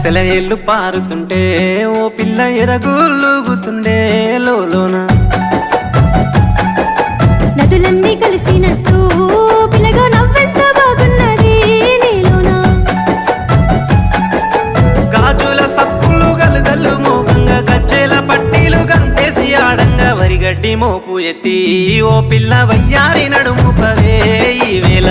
సెలయేళ్ళు పారుతుంటే ఓ పిల్ల ఎదగులుగుతుండే లోన నదులన్నీ కలిసినట్టు పిల్లగా నవ్వెంత బాగున్నది నీలోన గాజుల సప్పులు గలుగల్లు మోగంగా గజ్జెల పట్టీలు గంతేసి ఆడంగా వరిగడ్డి మోపు ఎత్తి ఓ పిల్ల వయ్యారి నడుము పవే ఈ వేళ